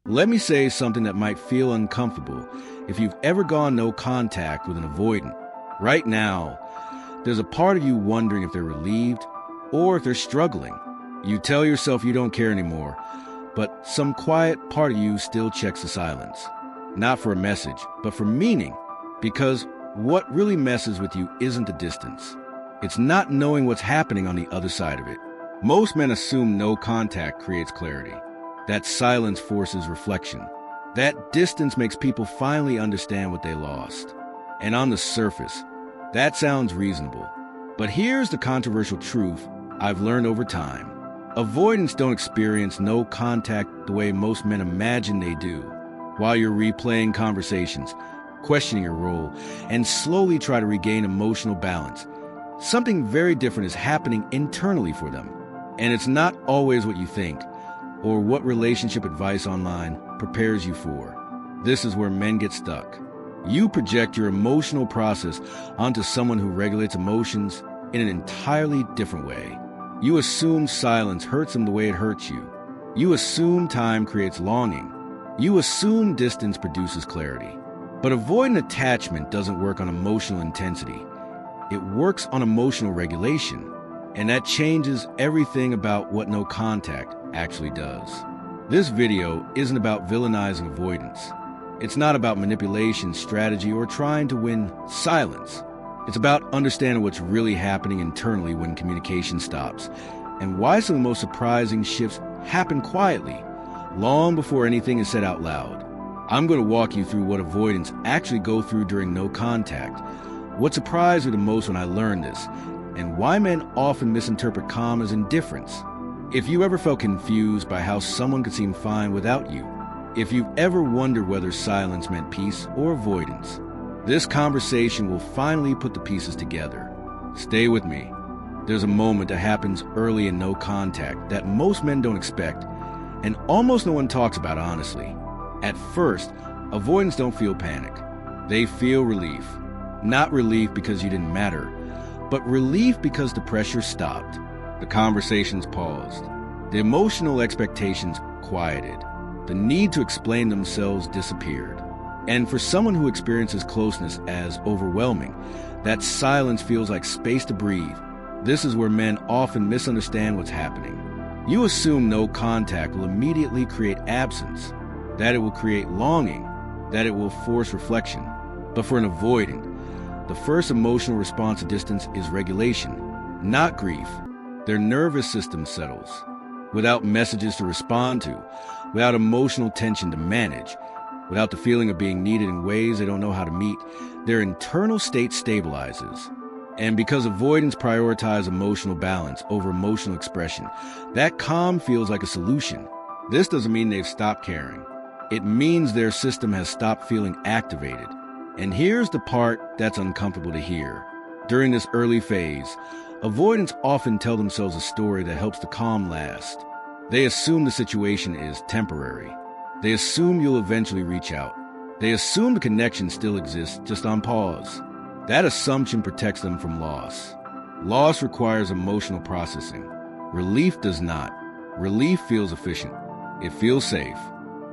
Let me say something that might feel uncomfortable if you've ever gone no contact with an avoidant. Right now, there's a part of you wondering if they're relieved or if they're struggling. You tell yourself you don't care anymore, but some quiet part of you still checks the silence. Not for a message, but for meaning. Because what really messes with you isn't the distance. It's not knowing what's happening on the other side of it. Most men assume no contact creates clarity. That silence forces reflection. That distance makes people finally understand what they lost. And on the surface, that sounds reasonable. But here's the controversial truth I've learned over time. Avoidants don't experience no contact the way most men imagine they do. While you're replaying conversations, questioning your role, and slowly try to regain emotional balance, something very different is happening internally for them. And it's not always what you think or what relationship advice online prepares you for. This is where men get stuck. You project your emotional process onto someone who regulates emotions in an entirely different way. You assume silence hurts them the way it hurts you. You assume time creates longing. You assume distance produces clarity. But avoidant attachment doesn't work on emotional intensity. It works on emotional regulation. And that changes everything about what no contact actually does. This video isn't about villainizing avoidance. It's not about manipulation, strategy, or trying to win silence. It's about understanding what's really happening internally when communication stops, and why some of the most surprising shifts happen quietly, long before anything is said out loud. I'm going to walk you through what avoidants actually go through during no contact, what surprised me the most when I learned this, and why men often misinterpret calm as indifference. If you ever felt confused by how someone could seem fine without you, if you've ever wondered whether silence meant peace or avoidance, this conversation will finally put the pieces together. Stay with me. There's a moment that happens early in no contact that most men don't expect, and almost no one talks about honestly. At first, avoidants don't feel panic. They feel relief. Not relief because you didn't matter, but relief because the pressure stopped. The conversations paused. The emotional expectations quieted. The need to explain themselves disappeared. And for someone who experiences closeness as overwhelming, that silence feels like space to breathe. This is where men often misunderstand what's happening. You assume no contact will immediately create absence, that it will create longing, that it will force reflection. But for an avoidant, the first emotional response to distance is regulation, not grief. Their nervous system settles. Without messages to respond to, without emotional tension to manage, without the feeling of being needed in ways they don't know how to meet, their internal state stabilizes. And because avoidants prioritize emotional balance over emotional expression, that calm feels like a solution. This doesn't mean they've stopped caring. It means their system has stopped feeling activated. And here's the part that's uncomfortable to hear. During this early phase, avoidants often tell themselves a story that helps the calm last. They assume the situation is temporary. They assume you'll eventually reach out. They assume the connection still exists, just on pause. That assumption protects them from loss. Loss requires emotional processing. Relief does not. Relief feels efficient. It feels safe.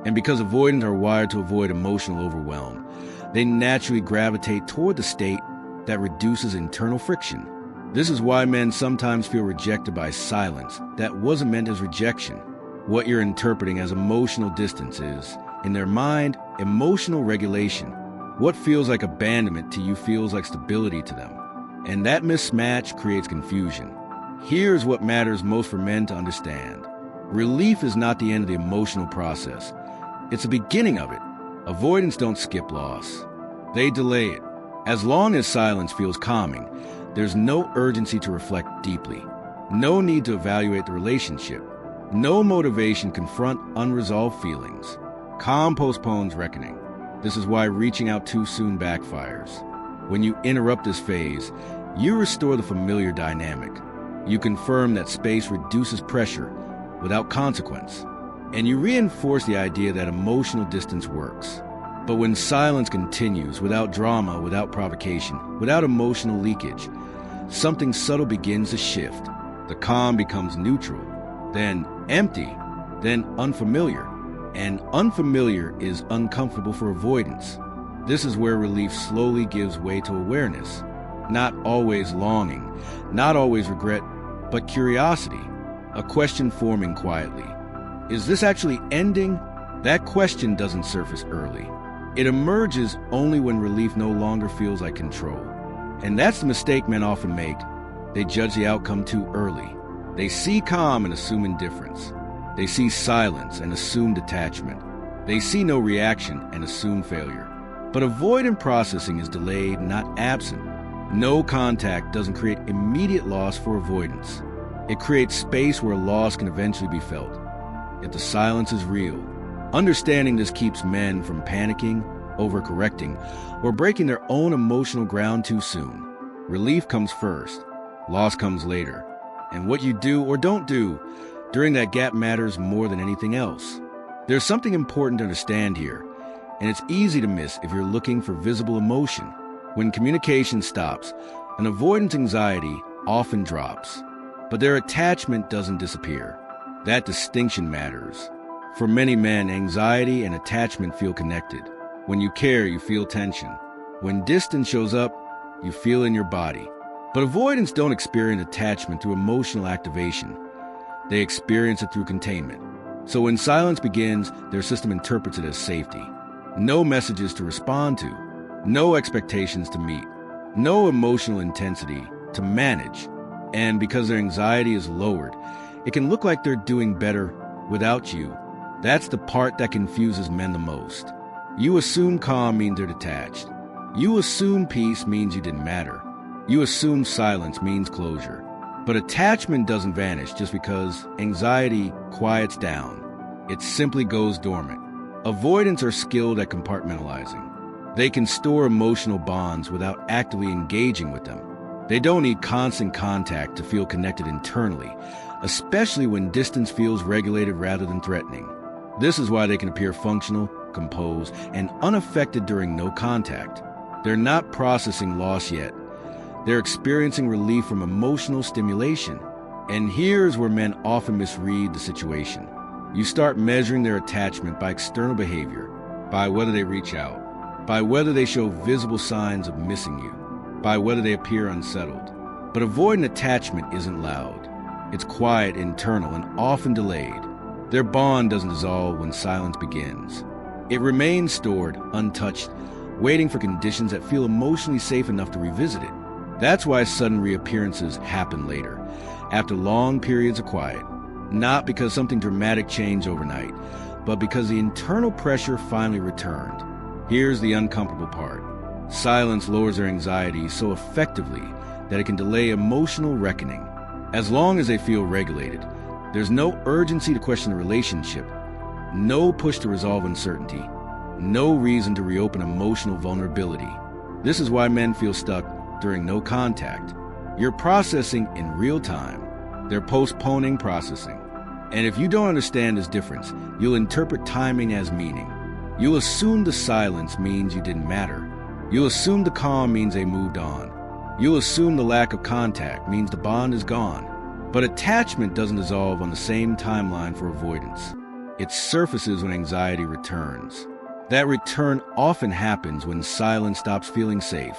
And because avoidants are wired to avoid emotional overwhelm, they naturally gravitate toward the state that reduces internal friction. This is why men sometimes feel rejected by silence that wasn't meant as rejection. What you're interpreting as emotional distance is, in their mind, emotional regulation. What feels like abandonment to you feels like stability to them. And that mismatch creates confusion. Here's what matters most for men to understand. Relief is not the end of the emotional process. It's the beginning of it. Avoidants don't skip loss. They delay it. As long as silence feels calming, there's no urgency to reflect deeply. No need to evaluate the relationship. No motivation to confront unresolved feelings. Calm postpones reckoning. This is why reaching out too soon backfires. When you interrupt this phase, you restore the familiar dynamic. You confirm that space reduces pressure without consequence. And you reinforce the idea that emotional distance works. But when silence continues, without drama, without provocation, without emotional leakage, something subtle begins to shift. The calm becomes neutral, then empty, then unfamiliar. and unfamiliar is uncomfortable for avoidance. This is where relief slowly gives way to awareness. Not always longing, not always regret, but curiosity. A question forming quietly. Is this actually ending? That question doesn't surface early. It emerges only when relief no longer feels like control. And that's the mistake men often make. They judge the outcome too early. They see calm and assume indifference. They see silence and assume detachment. They see no reaction and assume failure. But avoidant processing is delayed, not absent. No contact doesn't create immediate loss for avoidance. It creates space where loss can eventually be felt. Yet the silence is real. Understanding this keeps men from panicking, overcorrecting, or breaking their own emotional ground too soon. Relief comes first. Loss comes later. And what you do or don't do during that gap matters more than anything else. There's something important to understand here, and it's easy to miss if you're looking for visible emotion. When communication stops, an avoidant anxiety often drops, but their attachment doesn't disappear. That distinction matters. For many men, anxiety and attachment feel connected. When you care, you feel tension. When distance shows up, you feel in your body. But avoidants don't experience attachment through emotional activation. They experience it through containment. So when silence begins, their system interprets it as safety. No messages to respond to, no expectations to meet, no emotional intensity to manage. And because their anxiety is lowered, it can look like they're doing better without you. That's the part that confuses men the most. You assume calm means they're detached. You assume peace means you didn't matter. You assume silence means closure. But attachment doesn't vanish just because anxiety quiets down. It simply goes dormant. Avoidants are skilled at compartmentalizing. They can store emotional bonds without actively engaging with them. They don't need constant contact to feel connected internally, especially when distance feels regulated rather than threatening. This is why they can appear functional, composed, and unaffected during no contact. They're not processing loss yet. They're experiencing relief from emotional stimulation. And here's where men often misread the situation. You start measuring their attachment by external behavior, by whether they reach out, by whether they show visible signs of missing you, by whether they appear unsettled. But avoidant attachment isn't loud. It's quiet, internal, and often delayed. Their bond doesn't dissolve when silence begins. It remains stored, untouched, waiting for conditions that feel emotionally safe enough to revisit it. That's why sudden reappearances happen later, after long periods of quiet. Not because something dramatic changed overnight, but because the internal pressure finally returned. Here's the uncomfortable part. Silence lowers their anxiety so effectively that it can delay emotional reckoning. As long as they feel regulated, there's no urgency to question the relationship, no push to resolve uncertainty, no reason to reopen emotional vulnerability. This is why men feel stuck during no contact. You're processing in real time. They're postponing processing. And if you don't understand this difference, you'll interpret timing as meaning. You'll assume the silence means you didn't matter. You'll assume the calm means they moved on. You'll assume the lack of contact means the bond is gone. But attachment doesn't dissolve on the same timeline for avoidance. It surfaces when anxiety returns. That return often happens when silence stops feeling safe,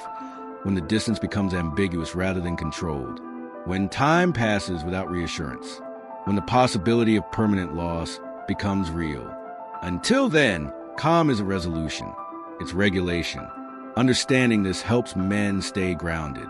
when the distance becomes ambiguous rather than controlled, when time passes without reassurance, when the possibility of permanent loss becomes real. Until then, calm is a resolution. It's regulation. Understanding this helps men stay grounded.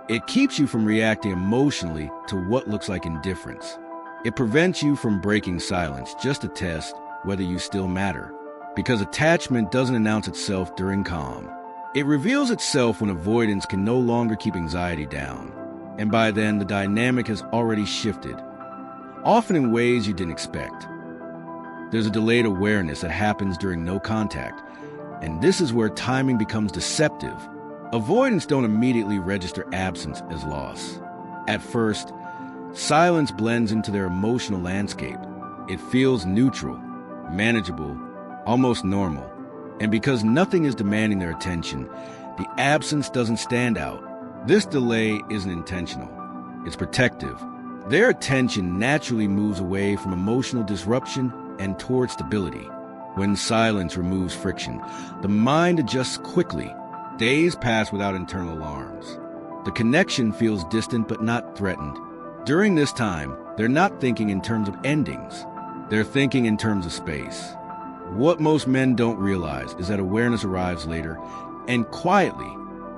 It keeps you from reacting emotionally to what looks like indifference. It prevents you from breaking silence just to test whether you still matter. Because attachment doesn't announce itself during calm. It reveals itself when avoidance can no longer keep anxiety down. And by then, the dynamic has already shifted, often in ways you didn't expect. There's a delayed awareness that happens during no contact, and this is where timing becomes deceptive. Avoidants don't immediately register absence as loss. At first, silence blends into their emotional landscape. It feels neutral, manageable, almost normal. And because nothing is demanding their attention, the absence doesn't stand out. This delay isn't intentional. It's protective. Their attention naturally moves away from emotional disruption and toward stability. when silence removes friction. The mind adjusts quickly. Days pass without internal alarms. The connection feels distant but not threatened. During this time, they're not thinking in terms of endings. They're thinking in terms of space. What most men don't realize is that awareness arrives later, and quietly,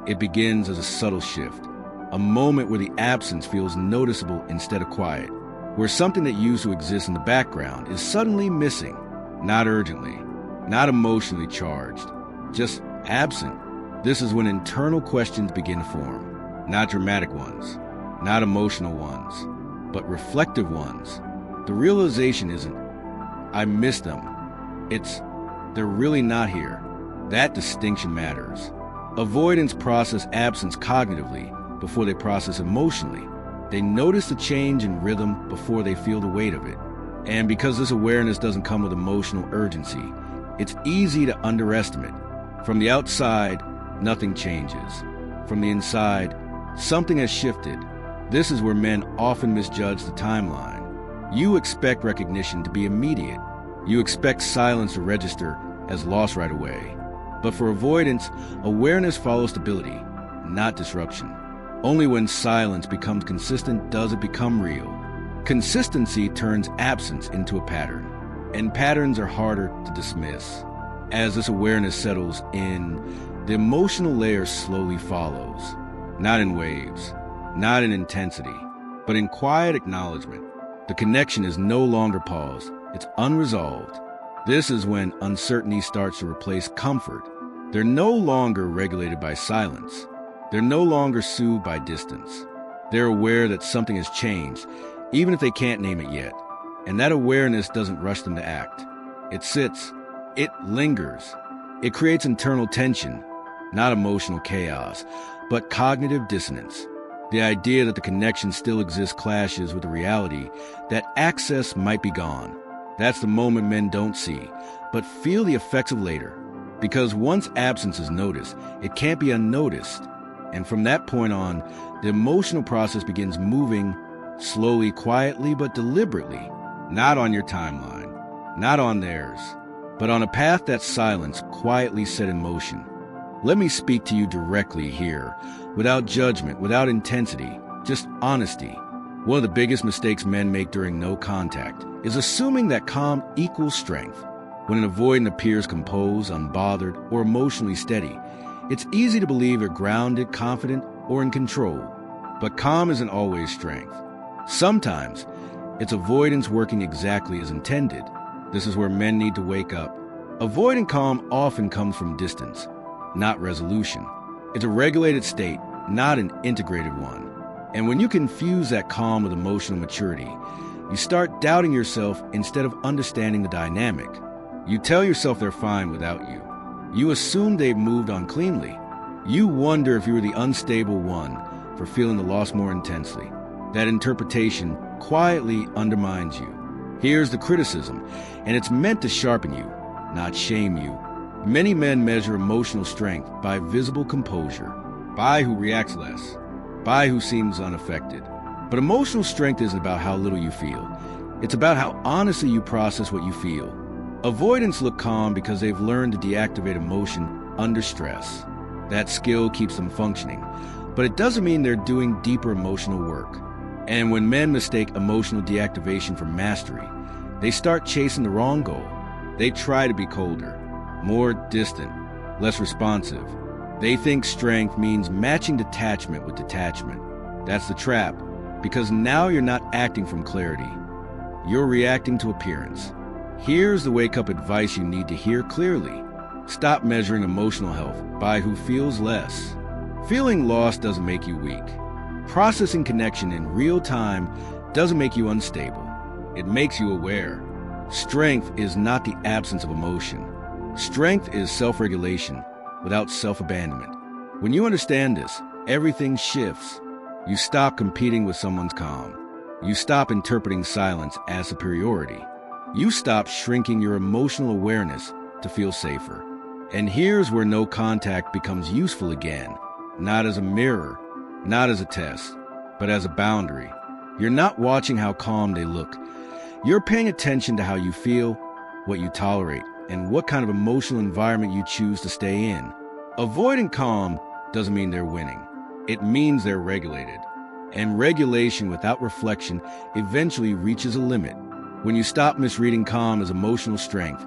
it begins as a subtle shift. A moment where the absence feels noticeable instead of quiet, where something that used to exist in the background is suddenly missing, not urgently, not emotionally charged, just absent. This is when internal questions begin to form, not dramatic ones, not emotional ones, but reflective ones. The realization isn't, I miss them. It's, they're really not here. That distinction matters. Avoidants process absence cognitively before they process emotionally. They notice the change in rhythm before they feel the weight of it. And because this awareness doesn't come with emotional urgency, it's easy to underestimate. From the outside, nothing changes. From the inside, something has shifted. This is where men often misjudge the timeline. You expect recognition to be immediate. You expect silence to register as loss right away. But for avoidance, awareness follows stability, not disruption. Only when silence becomes consistent does it become real. Consistency turns absence into a pattern, and patterns are harder to dismiss. As this awareness settles in, the emotional layer slowly follows, not in waves, not in intensity, but in quiet acknowledgement. The connection is no longer paused, it's unresolved. This is when uncertainty starts to replace comfort. They're no longer regulated by silence. They're no longer soothed by distance. They're aware that something has changed, even if they can't name it yet. And that awareness doesn't rush them to act. It sits. It lingers. It creates internal tension, not emotional chaos, but cognitive dissonance. The idea that the connection still exists clashes with the reality that access might be gone. That's the moment men don't see, but feel the effects of later. Because once absence is noticed, it can't be unnoticed. And from that point on, the emotional process begins moving slowly, quietly, but deliberately, not on your timeline, not on theirs, but on a path that silence quietly set in motion. Let me speak to you directly here, without judgment, without intensity, just honesty. One of the biggest mistakes men make during no contact is assuming that calm equals strength. When an avoidant appears composed, unbothered, or emotionally steady, it's easy to believe they're grounded, confident, or in control. But calm isn't always strength. Sometimes, it's avoidance working exactly as intended. This is where men need to wake up. Avoidant calm often comes from distance, not resolution. It's a regulated state, not an integrated one. And when you confuse that calm with emotional maturity, you start doubting yourself instead of understanding the dynamic. You tell yourself they're fine without you. You assume they've moved on cleanly. You wonder if you were the unstable one for feeling the loss more intensely. That interpretation quietly undermines you. Here's the criticism, and it's meant to sharpen you, not shame you. Many men measure emotional strength by visible composure, by who reacts less, by who seems unaffected. But emotional strength isn't about how little you feel. It's about how honestly you process what you feel. Avoidants look calm because they've learned to deactivate emotion under stress. That skill keeps them functioning, but it doesn't mean they're doing deeper emotional work. And when men mistake emotional deactivation for mastery, they start chasing the wrong goal. They try to be colder, more distant, less responsive. They think strength means matching detachment with detachment. That's the trap, because now you're not acting from clarity. You're reacting to appearance. Here's the wake-up advice you need to hear clearly. Stop measuring emotional health by who feels less. Feeling lost doesn't make you weak. Processing connection in real time doesn't make you unstable. It makes you aware. Strength is not the absence of emotion. Strength is self-regulation without self-abandonment. When you understand this, everything shifts. You stop competing with someone's calm. You stop interpreting silence as superiority. You stop shrinking your emotional awareness to feel safer. And here's where no contact becomes useful again. Not as a mirror, not as a test, but as a boundary. You're not watching how calm they look. You're paying attention to how you feel, what you tolerate, and what kind of emotional environment you choose to stay in. Avoidant calm doesn't mean they're winning. It means they're regulated. And regulation without reflection eventually reaches a limit. When you stop misreading calm as emotional strength,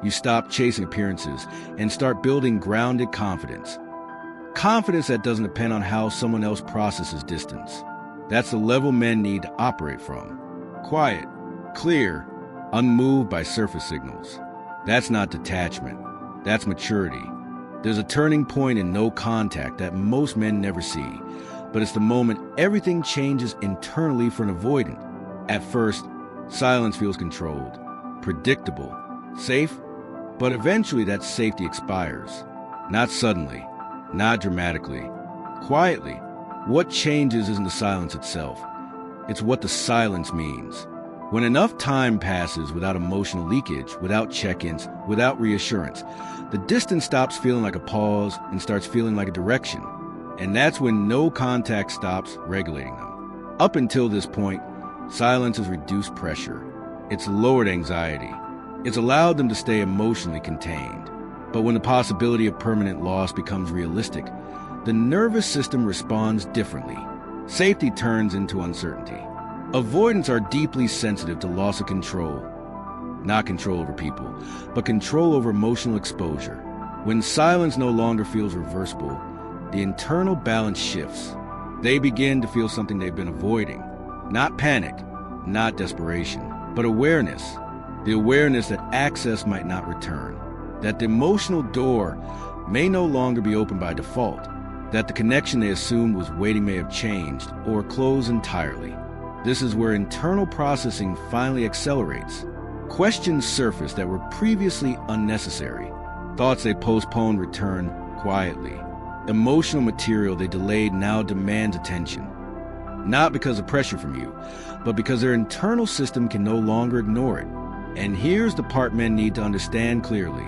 you stop chasing appearances and start building grounded confidence. Confidence that doesn't depend on how someone else processes distance. That's the level men need to operate from. Quiet, clear, unmoved by surface signals. That's not detachment. That's maturity. There's a turning point in no contact that most men never see, but it's the moment everything changes internally for an avoidant. At first, silence feels controlled, predictable, safe, but eventually that safety expires. Not suddenly, not dramatically, quietly. What changes isn't the silence itself. It's what the silence means. When enough time passes without emotional leakage, without check-ins, without reassurance, the distance stops feeling like a pause and starts feeling like a direction. And that's when no contact stops regulating them. Up until this point, silence has reduced pressure. It's lowered anxiety. It's allowed them to stay emotionally contained. But when the possibility of permanent loss becomes realistic, the nervous system responds differently. Safety turns into uncertainty. Avoidants are deeply sensitive to loss of control. Not control over people, but control over emotional exposure. When silence no longer feels reversible, the internal balance shifts. They begin to feel something they've been avoiding. Not panic, not desperation, but awareness. The awareness that access might not return. That the emotional door may no longer be open by default. That the connection they assumed was waiting may have changed or closed entirely. This is where internal processing finally accelerates. Questions surface that were previously unnecessary. Thoughts they postponed return quietly. Emotional material they delayed now demands attention. Not because of pressure from you, but because their internal system can no longer ignore it. And here's the part men need to understand clearly.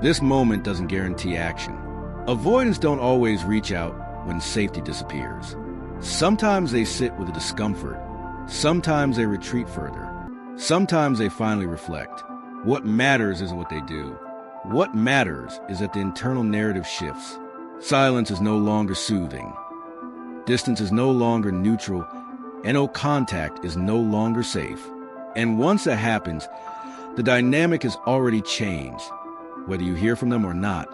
This moment doesn't guarantee action. Avoidants don't always reach out when safety disappears. Sometimes they sit with the discomfort. Sometimes they retreat further. Sometimes they finally reflect. What matters isn't what they do. What matters is that the internal narrative shifts. Silence is no longer soothing. Distance is no longer neutral, and no contact is no longer safe. And once that happens, the dynamic has already changed, whether you hear from them or not.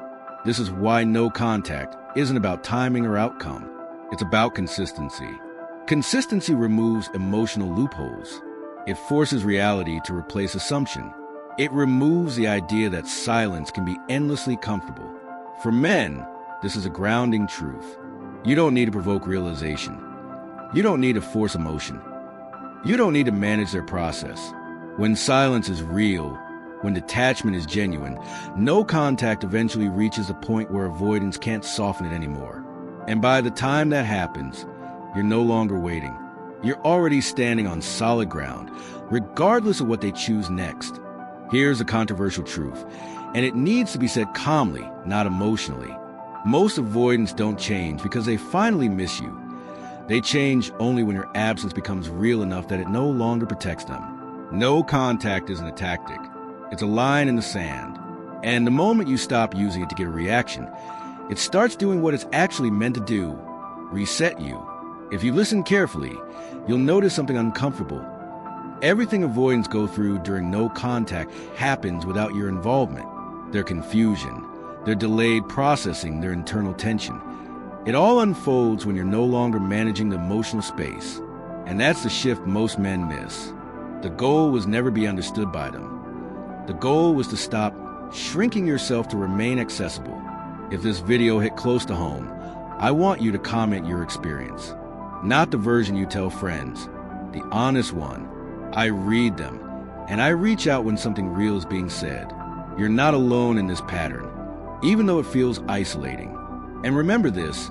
This is why no contact isn't about timing or outcome. It's about consistency. Consistency removes emotional loopholes. It forces reality to replace assumption. It removes the idea that silence can be endlessly comfortable. For men, this is a grounding truth. You don't need to provoke realization. You don't need to force emotion. You don't need to manage their process. When silence is real, when detachment is genuine, no contact eventually reaches a point where avoidance can't soften it anymore. And by the time that happens, you're no longer waiting. You're already standing on solid ground, regardless of what they choose next. Here's a controversial truth, and it needs to be said calmly, not emotionally. Most avoidants don't change because they finally miss you. They change only when your absence becomes real enough that it no longer protects them. No contact isn't a tactic. It's a line in the sand. And the moment you stop using it to get a reaction, it starts doing what it's actually meant to do: reset you. If you listen carefully, you'll notice something uncomfortable. Everything avoidants go through during no contact happens without your involvement. Their confusion, their delayed processing, their internal tension. It all unfolds when you're no longer managing the emotional space. And that's the shift most men miss. The goal was never be understood by them. The goal was to stop shrinking yourself to remain accessible. If this video hit close to home, I want you to comment your experience. Not the version you tell friends, the honest one. I read them, and I reach out when something real is being said. You're not alone in this pattern, even though it feels isolating. And remember this: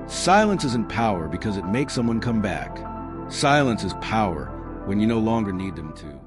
silence isn't power because it makes someone come back. Silence is power when you no longer need them to.